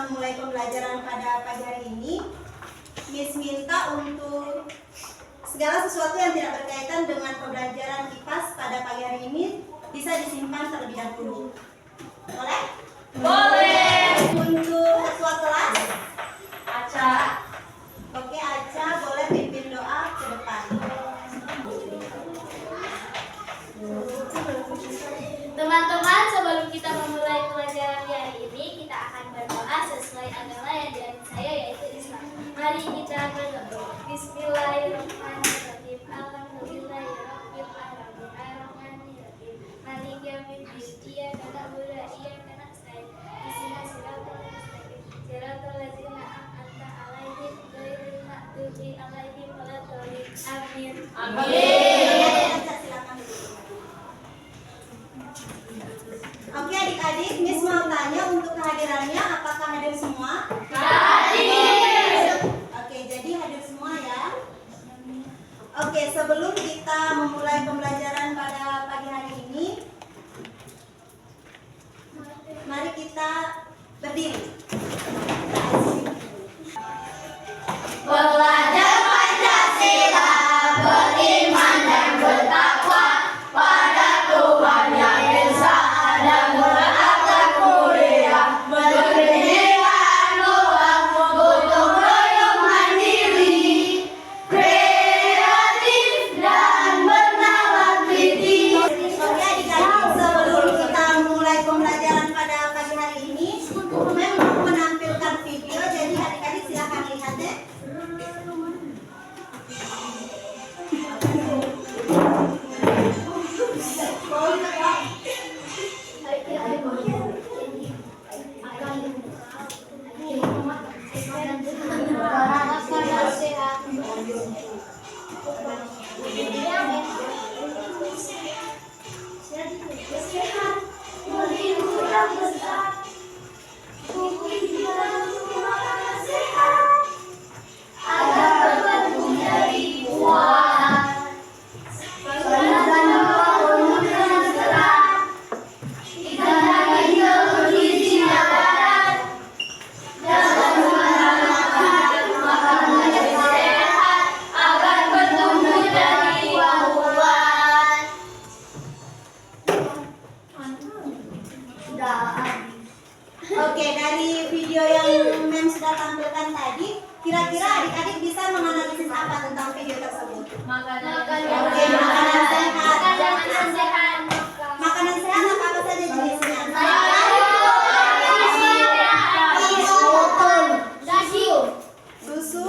memulai pembelajaran pada pagi hari ini, Miss minta untuk segala sesuatu yang tidak berkaitan dengan pembelajaran IPAS pada pagi hari ini bisa disimpan terlebih dahulu. Boleh? Boleh. Untuk ketua kelas, Aca. oke, Aca boleh pimpin doa ke depan. Teman-teman, sebelum kita memulai pelajaran hari ini, kita akan berdoa sesuai agama yang diajarkan saya, yaitu Islam. Mari kita berdoa. Bismillahirrahmanirrahim. Alhamdulillahirabbil alamin. Arrahmanirrahim. Maliki yaumiddin. Iyyaka na'budu wa iyyaka nasta'in. Ihdinas siratal mustaqim. Siratal ladzina an'amta 'alaihim ghairil maghdubi 'alaihim waladdallin. Amin. Amin. Silakan duduk. Oke adik-adik, Miss mau tanya untuk kehadirannya, apakah hadir semua? Hadir. Oke, jadi hadir semua ya. Oke, sebelum kita memulai pembelajaran pada pagi hari ini, mari kita berdiri. Belajar Pancasila, beriman dan bertakwa pada Tuhan Yang Esa dan berakhlak mulia, berkejiwaan luhur, gotong royong mandiri, kreatif dan bernalar teliti. Oke adik-adik, sebelum kita mulai pembelajaran pada pagi hari ini, memang menampilkan video, jadi adik-adik silakan lihat deh. Oke, dari video yang Mem sudah tampilkan tadi, kira-kira adik-adik bisa menganalisis apa tentang video tersebut? Makanan. Oke, makanan sehat. Makanan sehat. Makanan sehat apa saja jenisnya? Susu,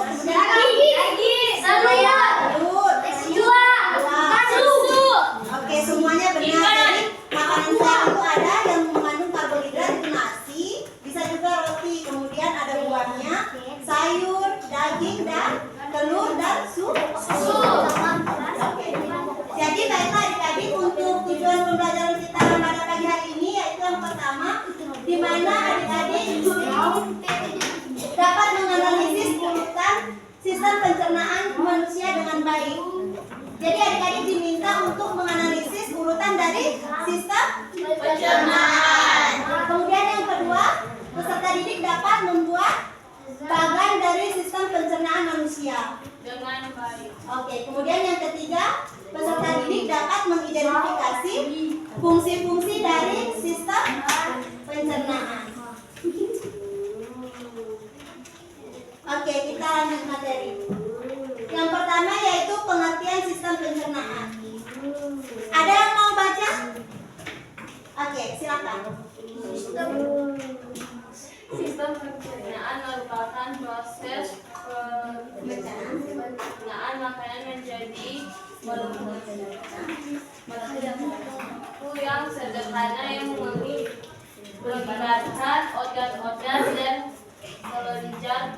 oke, semuanya benar. Jadi makanan sehat itu ada yang mengandung karbohidrat, itu nasi, bisa juga roti, kemudian ada buahnya, sayur, daging, dan telur dan susu. Oke. Jadi baiklah adik-adik, untuk tujuan pembelajaran kita pada pagi hari ini yaitu yang pertama, di mana adik-adik dapat menganalisis urutan sistem pencernaan manusia dengan baik. Jadi adik-adik diminta untuk menganalisis urutan dari sistem pencernaan. Kemudian yang kedua, peserta didik dapat membuat bagan dari sistem pencernaan manusia Dengan baik. Oke, kemudian yang ketiga, peserta didik dapat mengidentifikasi fungsi-fungsi dari sistem pencernaan. Oke, kita lanjut materi. Yang pertama yaitu pengertian sistem pencernaan. Ada yang mau baca? Oke, silakan. Sistem pencernaan merupakan proses pencernaan makanan menjadi molekul yang sederhana yang melibatkan organ-organ dan kelenjar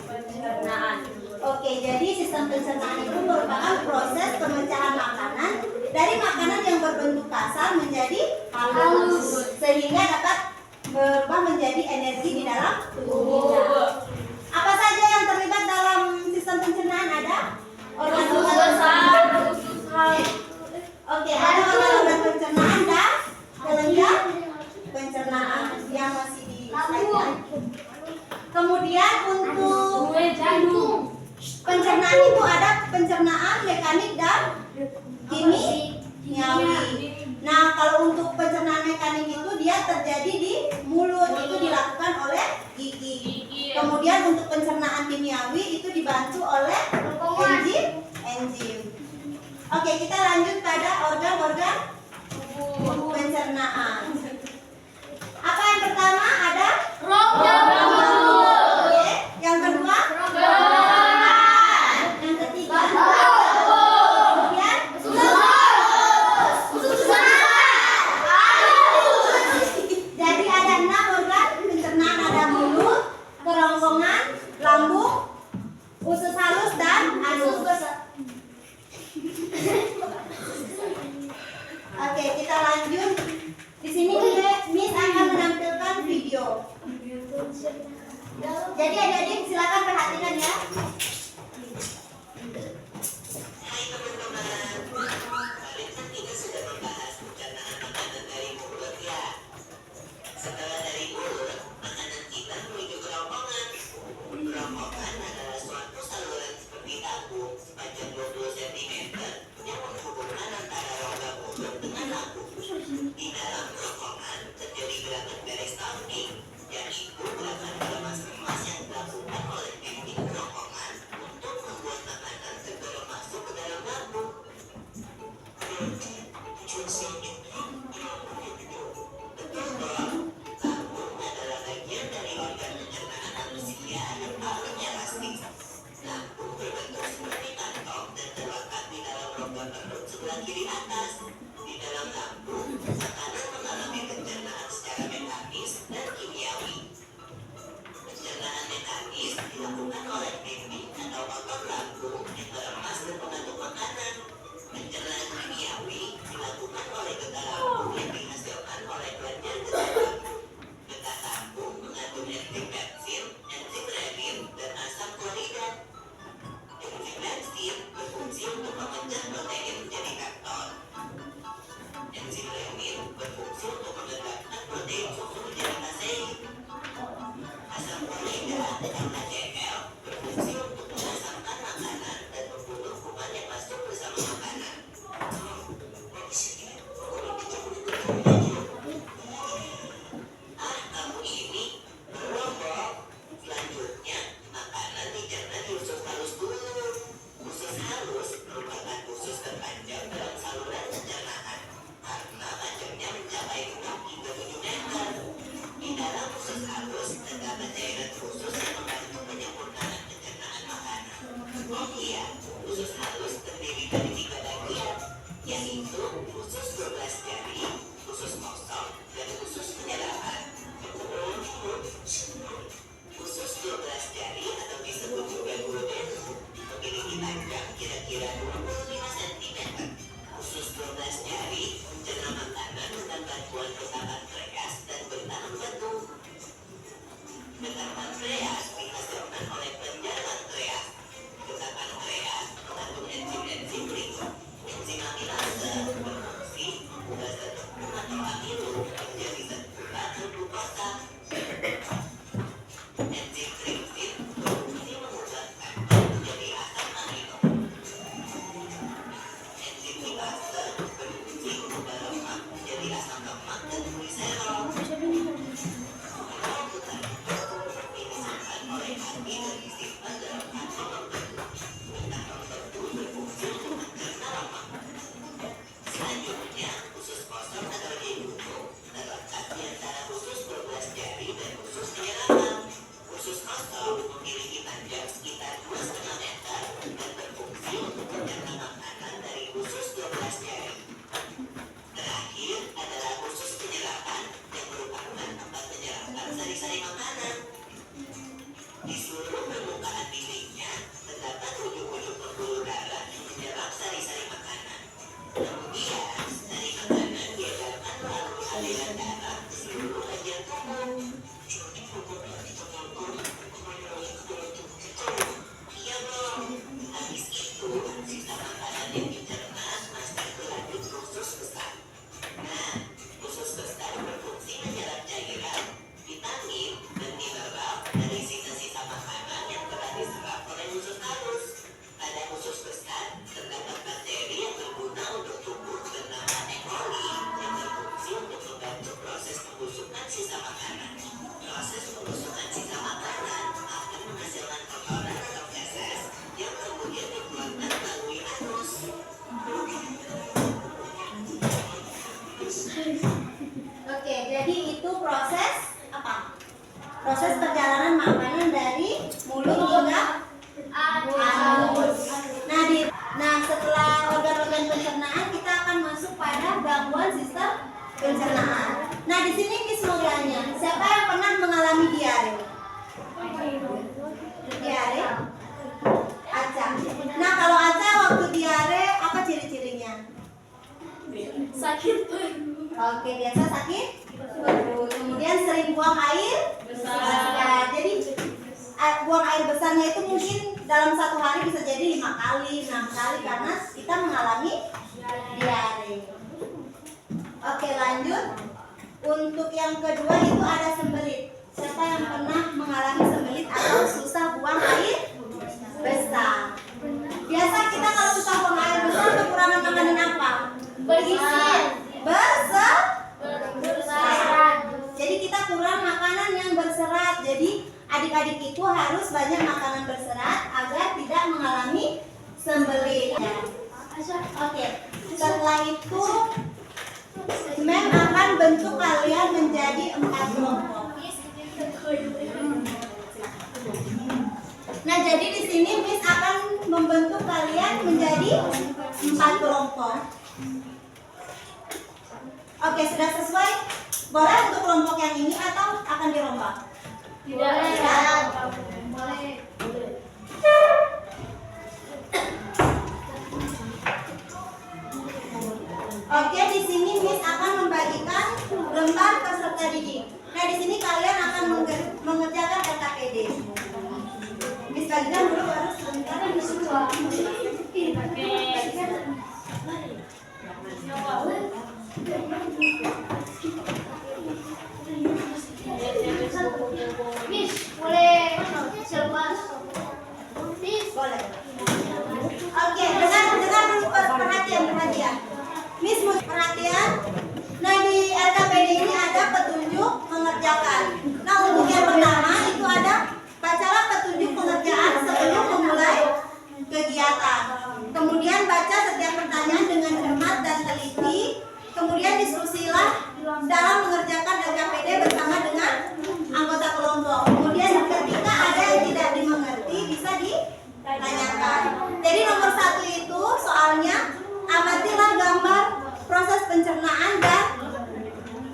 pencernaan. Oke, jadi sistem pencernaan itu merupakan proses pemecahan makanan dari makanan yang berbentuk kasar menjadi halus, sehingga dapat berubah menjadi energi di dalam tubuh kita. Apa saja yang terlibat dalam sistem pencernaan? Ada organ-organ. Oke, ada organ-organ pencernaan dan kelenjar pencernaan yang masih di slide. Kemudian untuk Kue jantung. pencernaan itu ada pencernaan mekanik dan kimiawi. Nah, kalau untuk pencernaan mekanik itu dia terjadi di mulut, itu dilakukan oleh gigi. Kemudian untuk pencernaan kimiawi itu dibantu oleh enzim. Oke, kita lanjut pada organ-organ pencernaan. Apa yang pertama ada? Rongga. Oke. Yang kedua? Yang ketiga? Kemudian? Jadi ada 6 organ pencernaan, ada mulut, kerongkongan, lambung, usus halus dan anus. Oke, kita lanjut. Di sini Miss akan menampilkan video. Jadi adik-adik silakan perhatikan ya. Hai teman-teman, kemarin kan kita sudah membahas pencernaan makanan dari mulut ya. Setelah dari mulut, makanan kita menuju kerongkongan. Kerongkongan adalah suatu saluran seperti tabung sepanjang 20 cm yang menghubungkan antara rongga mulut dengan lambung. Di dalam kerongkongan terjadi gerakan peristaltik, yaitu gerakan kemas-kemas yang dilakukan oleh dinding kerongkongan untuk membuat makanan segera masuk ke dalam lambung. Betul dong, lambung adalah bagian dari organ pencernaan manusia yang paling elastis. Lambung berbentuk seperti kantong dan terletak di dalam rongga perut sebelah kiri atas. Di dalam lambung, makanan mengalami pencernaan secara mekanis dan kimiawi. Pencernaan mekanis dilakukan oleh dinding atau otot lambung yang meremas dan mengatur makanan. Pencernaan kimiawi dilakukan oleh getah lambung yang dihasilkan oleh kelenjar getah lambung. Getah lambung mengandung enzim pepsin, enzim renin, dan asam klorida. Enzim pepsin berfungsi untuk memecah protein menjadi peptid. Enzim renin berfungsi untuk menggerakkan protein susu menjadi kasein. Asam klorida atau HCl berfungsi untuk mengasamkan makanan dan membunuh kuman yang masuk bersama makanan. Kamu ini belum, Bob. Selanjutnya, makanan dicerna di usus halus dulu. Usus halus merupakan usus terpanjang dalam saluran pencernaan karena panjangnya mencapai 6 hingga 7 meter. Di dalam usus halus terdapat cairan khusus yang membantu makanan dari mulut hingga anus. Nah, setelah organ-organ pencernaan kita akan masuk pada gangguan sistem pencernaan. Nah, di sini Miss mau tanya, siapa yang pernah mengalami diare? Diare? Aca. Nah, kalau Aca waktu diare apa ciri-cirinya? Sakit perut. Oke, biasa sakit perut. Kemudian sering buang air besar. Jadi buang air besarnya itu mungkin dalam satu hari bisa jadi 5 kali, 6 kali karena kita mengalami diare. Oke, lanjut. Untuk yang kedua itu ada sembelit. Siapa yang pernah mengalami sembelit atau susah buang air besar? Biasa kita kalau susah buang air besar kekurangan makanan apa? Berserat. Jadi kita kurang makanan yang berserat. Jadi adik-adik itu harus banyak makanan berserat agar tidak mengalami sembelit. Oke, setelah itu Mem akan bentuk kalian menjadi 4 kelompok. Nah, jadi di sini Miss akan membentuk kalian menjadi 4 kelompok. Oke, sudah sesuai? Boleh untuk kelompok yang ini atau akan dirombak? Boleh. Oke, di sini Miss akan membagikan lembar peserta didik. Nah, di sini kalian akan mengerjakan LKPD. Miss bagikan dulu baru sebentar. Boleh. Oke, dengar dulu perhatian. Miss perhatian. Nah, di LKPD ini ada petunjuk mengerjakan. Nah, untuk yang pertama itu ada bacalah petunjuk pengerjaan sebelum memulai kegiatan. Kemudian baca setiap pertanyaan dengan cermat dan teliti. Kemudian diskusilah dalam mengerjakan LKPD bersama dengan anggota kelompok. Kemudian ketika ada yang tidak dimengerti bisa ditanyakan. Jadi nomor 1 itu soalnya amatilah gambar proses pencernaan dan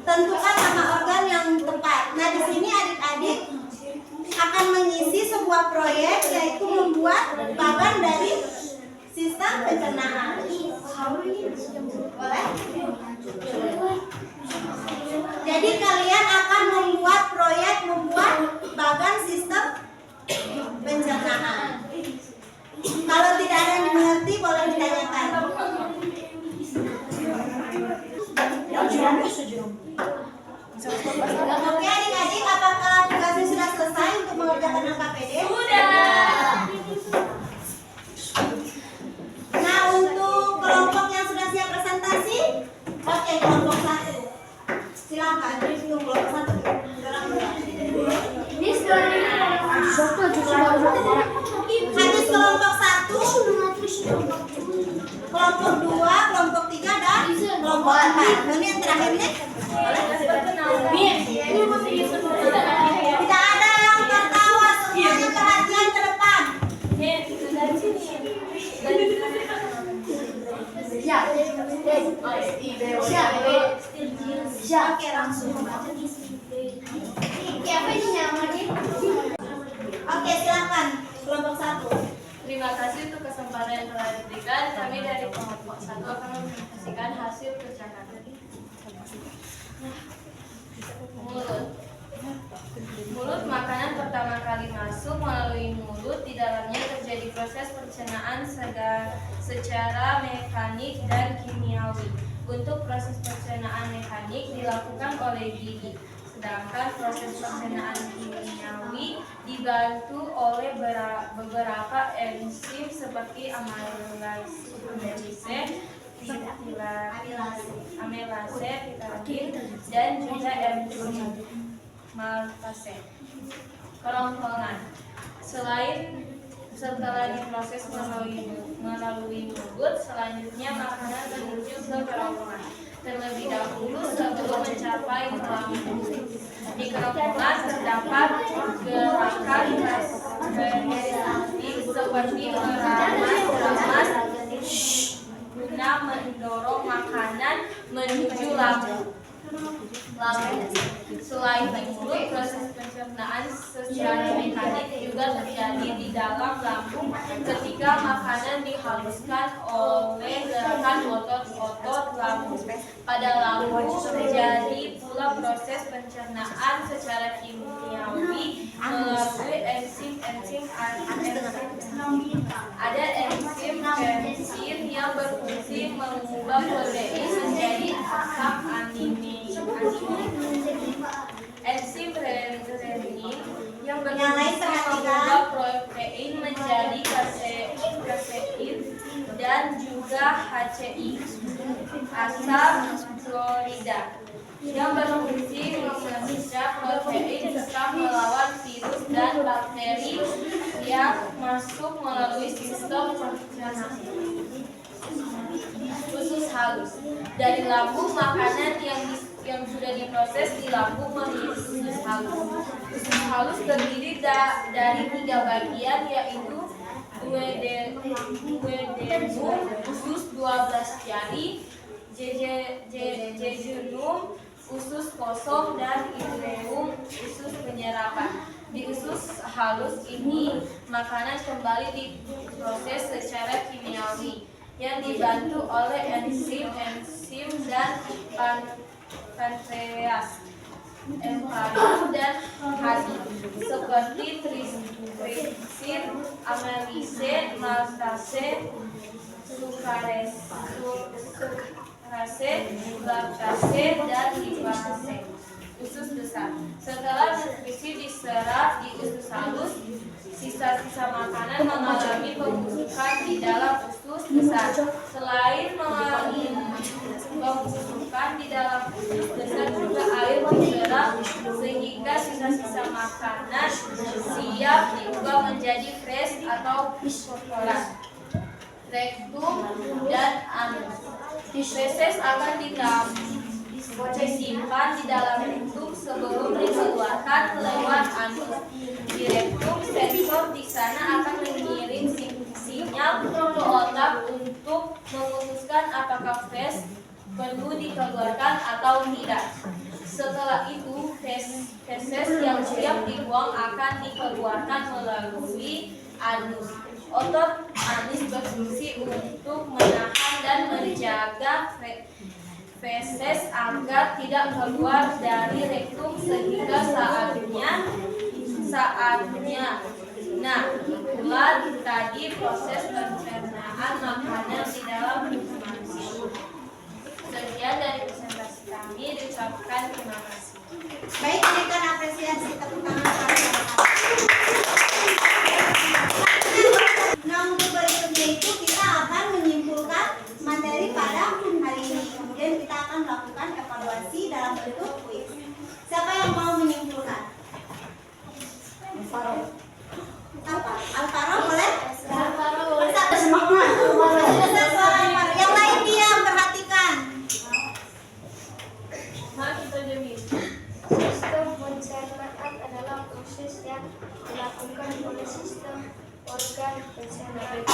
tentukan nama organ yang tepat. Nah, di sini adik-adik akan mengisi sebuah proyek yaitu membuat bagan dari sistem pencernaan. Boleh? Jadi kalian akan membuat proyek bagan sistem pencernaan. Kalau tidak ada yang dimengerti boleh ditanyakan. Oke adik-adik, apakah tugasnya sudah selesai untuk mengerjakan LKPD? Sudah. Nah, untuk kelompok yang sudah siap presentasi, oke, kelompok 1. Silakan, tunggu kelompok 1. Habis kelompok 1, kelompok 2, kelompok 3 dan kelompok 4. Ini yang terakhir nih. Tidak ada yang tertawa, semuanya perhatian ke depan. Oke, langsung. Oke, silakan kelompok 1. Terima kasih untuk kesempatan yang telah diberikan. Kami dari kelompok 1 akan mempresentasikan hasil percakapan. Mulut makanan pertama kali masuk melalui mulut. Di dalamnya terjadi proses pencernaan secara mekanik dan kimiawi. Untuk proses pencernaan mekanik dilakukan oleh gigi, sedangkan proses pencernaan kimiawi dibantu oleh beberapa enzim seperti amilase, titrazin, dan juga enzim maltase. Kerongkongan. Setelah diproses melalui mulut, selanjutnya makanan menuju ke kerongkongan. terlebih dahulu sebelum mencapai lambung. Di kerongkongan terdapat gerakan respiratif seperti meramas guna mendorong makanan menuju lambung. Selain itu, proses pencernaan secara mekanik juga terjadi di dalam lambung ketika makanan dihaluskan oleh gerakan otot-otot lambung. Pada lambung terjadi pula proses pencernaan secara kimiawi melalui enzim-enzim. Ada enzim pepsin yang berfungsi mengubah protein menjadi asam amino. Enzim renin yang berfungsi mengubah protein menjadi kasein dan juga HCI, asam klorida, yang berfungsi memecah protein serta melawan virus dan bakteri yang masuk melalui sistem pencernaan. Usus halus. Dari lambung, makanan yang sudah diproses di lambung menjadi usus halus. Usus halus terdiri dari 3 bagian, yaitu duodenum, usus 12 jari, jejunum, usus kosong, dan ileum, usus penyerapan. Di usus halus ini, makanan kembali diproses secara kimiawi yang dibantu oleh enzim dan pankreas, emparu dan hadi, seperti tripsin, amylase, maltase, sucrase, laktase, dan lipase. Usus besar. Setelah nutrisi diserap di usus halus, sisa-sisa makanan mengalami pembusukan di dalam usus besar. Selain mengalami pembusukan di dalam usus besar, juga air diserap sehingga sisa-sisa makanan siap diubah menjadi fresh atau kotoran. Rektum dan anus. Feses akan disimpan di dalam rektum sebelum dikeluarkan lewat anus. Di rektum, sensor di sana akan mengirim sinyal ke otak untuk memutuskan apakah perlu dikeluarkan atau tidak. Setelah itu, feses yang siap dibuang akan dikeluarkan melalui anus. Otot anus berfungsi untuk menahan dan menjaga feses agar tidak keluar dari rektum sehingga saatnya. Nah, itulah tadi proses pencernaan makanan di dalam tubuh manusia. Sekian dari presentasi kami, diucapkan terima kasih. Baik, berikan apresiasi tepuk tangan. Nah, untuk berikutnya itu kita akan menyimpulkan materi pada hari ini. Kemudian kita akan melakukan evaluasi dalam bentuk kuis. Siapa yang mau menyimpulkan? Alvaro boleh? Bersatu semangat. Yang lain diam, perhatikan. Sistem pencernaan adalah proses yang dilakukan oleh sistem organ pencernaan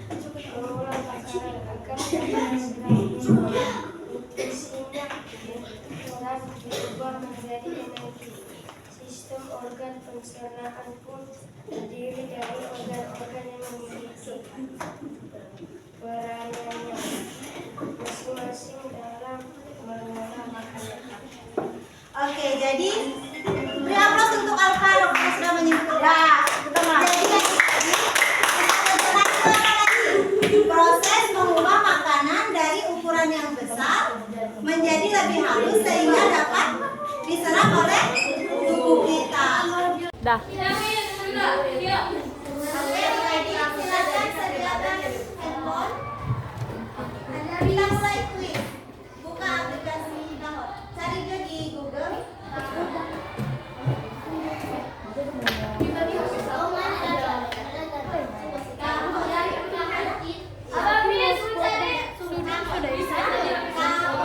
untuk mengolah makanan agar nutrisinya dan diubah menjadi energi. Sistem organ pencernaan pun terdiri dari organ-organ yang memiliki peranannya masing-masing dalam mengolah makanan. Oke, jadi beri aplaus untuk Alvaro yang sudah menyimpulkan. Jadi proses mengubah makanan dari ukuran yang besar menjadi lebih halus sehingga dapat diserap oleh tubuh kita. Dah. Kita mulai kuis. Buka aplikasi Dahot. Cari dia di Google. Kalau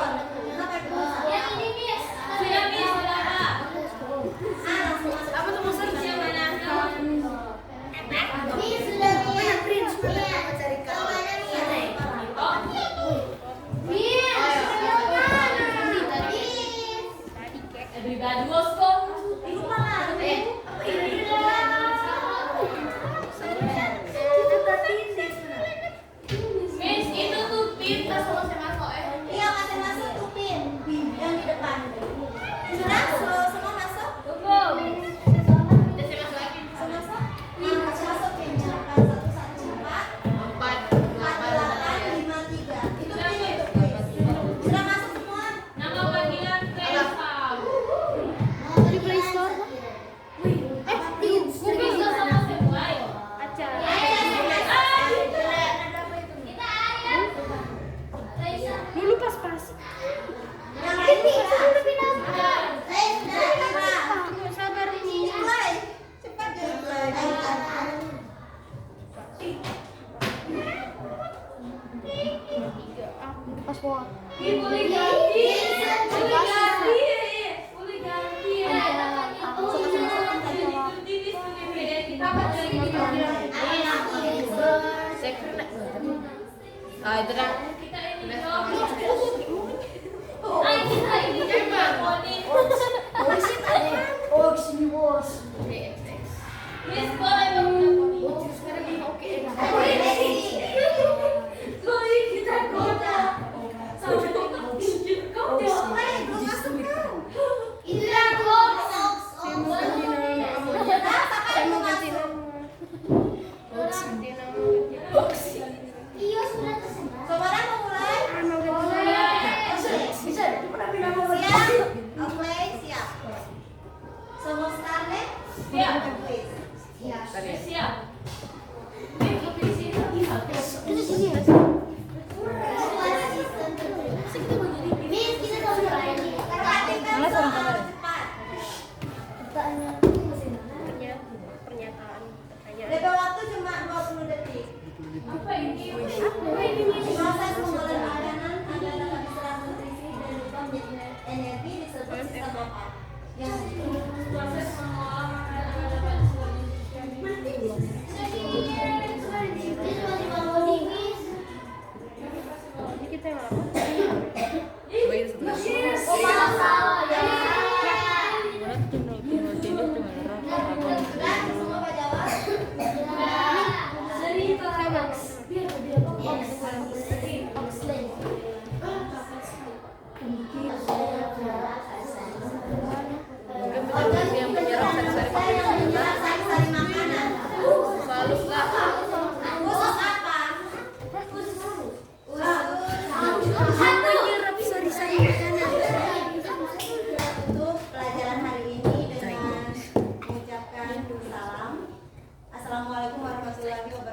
Boleh ganti. Itu dah. Saudara mau mulai? Siap? Oke, siap. Semua Scarlett? Siap. Please. Siap. Perhatikan soal cepat. DP waktu cuma 20 detik. Proses pengolahan makanan agar dapat diserap nutrisi dan lupa menjadi energi disebut sistem apa? Yang Proses mengolah makanan agar dapat diserap dan semua Pak jawab. Organ yang menyerap sari-sari makanan. Khusus apa? Untuk pelajaran hari ini dengan mengucapkan salam. Assalamualaikum warahmatullahi wabarakatuh.